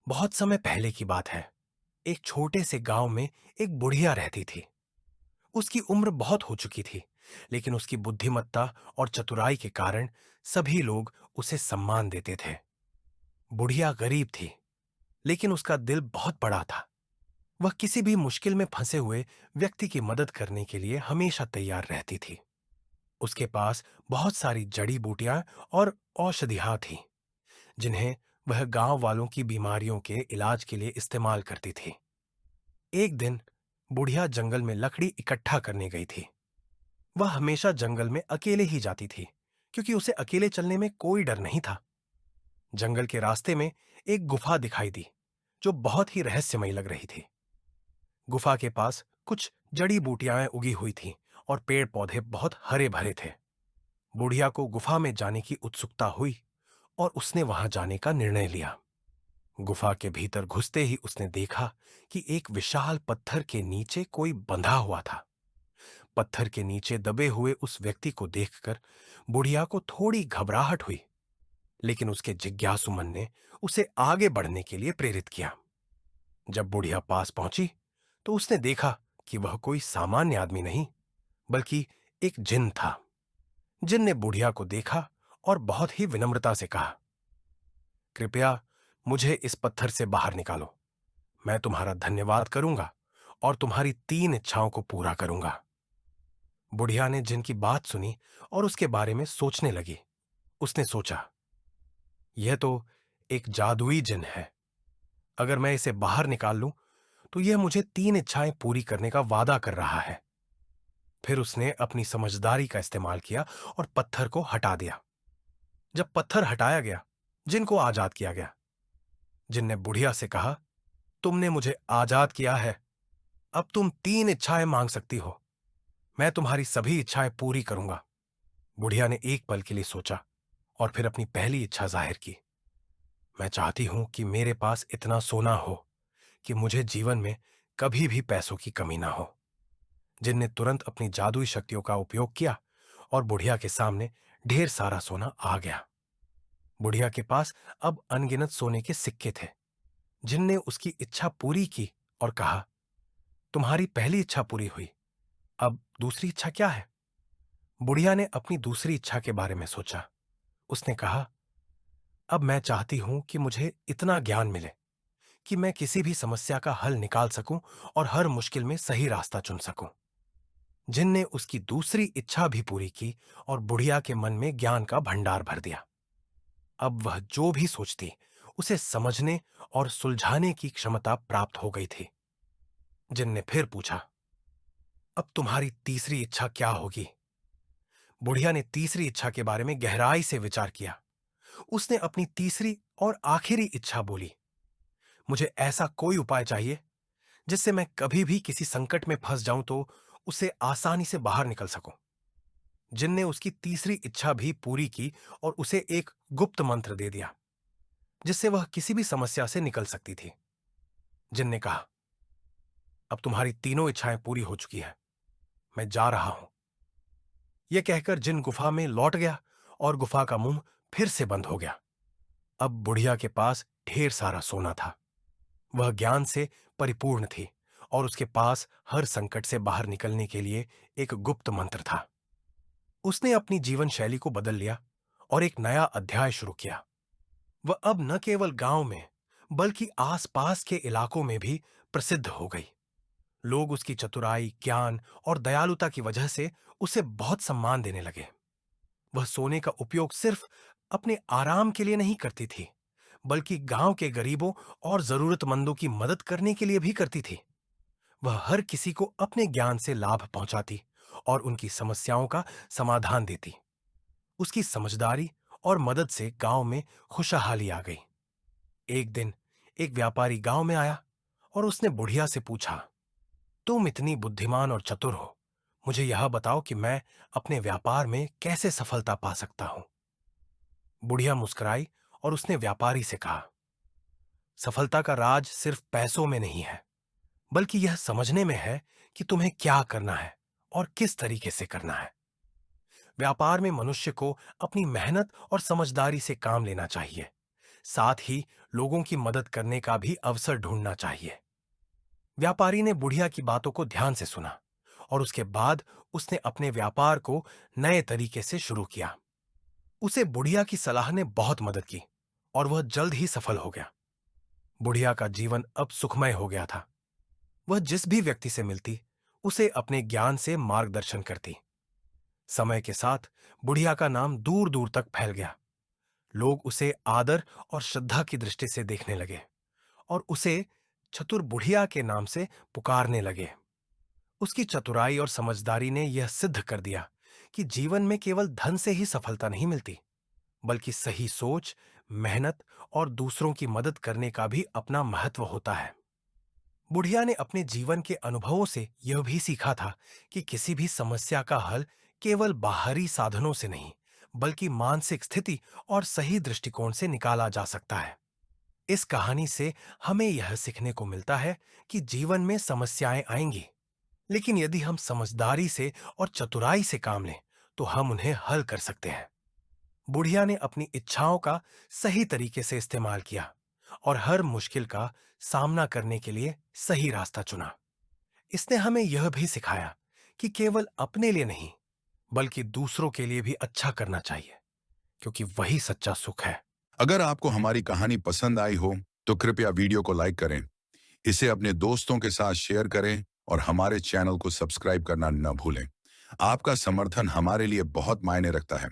बहुत समय पहले की बात है। एक छोटे से गांव में एक बुढ़िया रहती थी। उसकी उम्र बहुत हो चुकी थी, लेकिन उसकी बुद्धिमत्ता और चतुराई के कारण सभी लोग उसे सम्मान देते थे। बुढ़िया गरीब थी, लेकिन उसका दिल बहुत बड़ा था। वह किसी भी मुश्किल में फंसे हुए व्यक्ति की मदद करने के लिए हमेशा तैयार रहती थी। उसके पास बहुत सारी जड़ी बूटियां और औषधियां थीं, जिन्हें वह गांव वालों की बीमारियों के इलाज के लिए इस्तेमाल करती थी। एक दिन बुढ़िया जंगल में लकड़ी इकट्ठा करने गई थी। वह हमेशा जंगल में अकेले ही जाती थी, क्योंकि उसे अकेले चलने में कोई डर नहीं था। जंगल के रास्ते में एक गुफा दिखाई दी, जो बहुत ही रहस्यमयी लग रही थी। गुफा के पास कुछ जड़ी बूटियां उगी हुई थीं और पेड़ पौधे बहुत हरे भरे थे। बुढ़िया को गुफा में जाने की उत्सुकता हुई और उसने वहां जाने का निर्णय लिया। गुफा के भीतर घुसते ही उसने देखा कि एक विशाल पत्थर के नीचे कोई बंधा हुआ था। पत्थर के नीचे दबे हुए उस व्यक्ति को देखकर बुढ़िया को थोड़ी घबराहट हुई, लेकिन उसके जिज्ञासु मन ने उसे आगे बढ़ने के लिए प्रेरित किया। जब बुढ़िया पास पहुंची, तो उसने देखा कि वह कोई सामान्य आदमी नहीं, बल्कि एक जिन था। जिन ने बुढ़िया को देखा और बहुत ही विनम्रता से कहा, कृपया मुझे इस पत्थर से बाहर निकालो। मैं तुम्हारा धन्यवाद करूंगा और तुम्हारी 3 इच्छाओं को पूरा करूंगा। बुढ़िया ने जिन की बात सुनी और उसके बारे में सोचने लगी। उसने सोचा, यह तो एक जादुई जिन है। अगर मैं इसे बाहर निकाल लूं, तो यह मुझे 3 इच्छाएं पूरी करने का वादा कर रहा है। फिर उसने अपनी समझदारी का इस्तेमाल किया और पत्थर को हटा दिया। जब पत्थर हटाया गया, जिन को आजाद किया गया। जिन ने बुढ़िया से कहा, तुमने मुझे आजाद किया है, अब तुम 3 इच्छाएं मांग सकती हो। मैं तुम्हारी सभी इच्छाएं पूरी करूंगा। बुढ़िया ने एक पल के लिए सोचा और फिर अपनी पहली इच्छा जाहिर की, मैं चाहती हूं कि मेरे पास इतना सोना हो कि मुझे जीवन में कभी भी पैसों की कमी ना हो। जिनने तुरंत अपनी जादुई शक्तियों का उपयोग किया और बुढ़िया के सामने ढेर सारा सोना आ गया। बुढ़िया के पास अब अनगिनत सोने के सिक्के थे। जिनने उसकी इच्छा पूरी की और कहा, तुम्हारी पहली इच्छा पूरी हुई, अब दूसरी इच्छा क्या है? बुढ़िया ने अपनी दूसरी इच्छा के बारे में सोचा। उसने कहा, अब मैं चाहती हूं कि मुझे इतना ज्ञान मिले कि मैं किसी भी समस्या का हल निकाल सकूं और हर मुश्किल में सही रास्ता चुन सकूं। जिन ने उसकी दूसरी इच्छा भी पूरी की और बुढ़िया के मन में ज्ञान का भंडार भर दिया। अब वह जो भी सोचती, उसे समझने और सुलझाने की क्षमता प्राप्त हो गई थी। जिन ने फिर पूछा, अब तुम्हारी तीसरी इच्छा क्या होगी? बुढ़िया ने तीसरी इच्छा के बारे में गहराई से विचार किया। उसने अपनी तीसरी और आखिरी इच्छा बोली, मुझे ऐसा कोई उपाय चाहिए जिससे मैं कभी भी किसी संकट में फंस जाऊं तो उसे आसानी से बाहर निकल सकूं। जिन ने उसकी तीसरी इच्छा भी पूरी की और उसे एक गुप्त मंत्र दे दिया, जिससे वह किसी भी समस्या से निकल सकती थी। जिन ने कहा, अब तुम्हारी तीनों इच्छाएं पूरी हो चुकी हैं, मैं जा रहा हूं। यह कहकर जिन गुफा में लौट गया और गुफा का मुंह फिर से बंद हो गया। अब बुढ़िया के पास ढेर सारा सोना था। वह ज्ञान से परिपूर्ण थी और उसके पास हर संकट से बाहर निकलने के लिए एक गुप्त मंत्र था। उसने अपनी जीवन शैली को बदल लिया और एक नया अध्याय शुरू किया। वह अब न केवल गांव में, बल्कि आसपास के इलाकों में भी प्रसिद्ध हो गई। लोग उसकी चतुराई, ज्ञान और दयालुता की वजह से उसे बहुत सम्मान देने लगे। वह सोने का उपयोग सिर्फ अपने आराम के लिए नहीं करती थी, बल्कि गांव के गरीबों और जरूरतमंदों की मदद करने के लिए भी करती थी। वह हर किसी को अपने ज्ञान से लाभ पहुंचाती और उनकी समस्याओं का समाधान देती। उसकी समझदारी और मदद से गांव में खुशहाली आ गई। एक दिन एक व्यापारी गांव में आया और उसने बुढ़िया से पूछा, तुम इतनी बुद्धिमान और चतुर हो, मुझे यह बताओ कि मैं अपने व्यापार में कैसे सफलता पा सकता हूं। बुढ़िया मुस्कुराई और उसने व्यापारी से कहा, सफलता का राज सिर्फ पैसों में नहीं है, बल्कि यह समझने में है कि तुम्हें क्या करना है और किस तरीके से करना है। व्यापार में मनुष्य को अपनी मेहनत और समझदारी से काम लेना चाहिए। साथ ही लोगों की मदद करने का भी अवसर ढूंढना चाहिए। व्यापारी ने बुढ़िया की बातों को ध्यान से सुना और उसके बाद उसने अपने व्यापार को नए तरीके से शुरू किया। उसे बुढ़िया की सलाह ने बहुत मदद की और वह जल्द ही सफल हो गया। बुढ़िया का जीवन अब सुखमय हो गया था। वह जिस भी व्यक्ति से मिलती, उसे अपने ज्ञान से मार्गदर्शन करती। समय के साथ बुढ़िया का नाम दूर दूर तक फैल गया। लोग उसे आदर और श्रद्धा की दृष्टि से देखने लगे और उसे चतुर बुढ़िया के नाम से पुकारने लगे। उसकी चतुराई और समझदारी ने यह सिद्ध कर दिया कि जीवन में केवल धन से ही सफलता नहीं मिलती, बल्कि सही सोच, मेहनत और दूसरों की मदद करने का भी अपना महत्व होता है। बुढ़िया ने अपने जीवन के अनुभवों से यह भी सीखा था कि किसी भी समस्या का हल केवल बाहरी साधनों से नहीं, बल्कि मानसिक स्थिति और सही दृष्टिकोण से निकाला जा सकता है। इस कहानी से हमें यह सीखने को मिलता है कि जीवन में समस्याएं आएंगी, लेकिन यदि हम समझदारी से और चतुराई से काम लें, तो हम उन्हें हल कर सकते हैं। बुढ़िया ने अपनी इच्छाओं का सही तरीके से इस्तेमाल किया और हर मुश्किल का सामना करने के लिए सही रास्ता चुना। इसने हमें यह भी सिखाया कि केवल अपने लिए नहीं, बल्कि दूसरों के लिए भी अच्छा करना चाहिए, क्योंकि वही सच्चा सुख है। अगर आपको हमारी कहानी पसंद आई हो तो कृपया वीडियो को लाइक करें, इसे अपने दोस्तों के साथ शेयर करें और हमारे चैनल को सब्सक्राइब करना न भूलें। आपका समर्थन हमारे लिए बहुत मायने रखता है।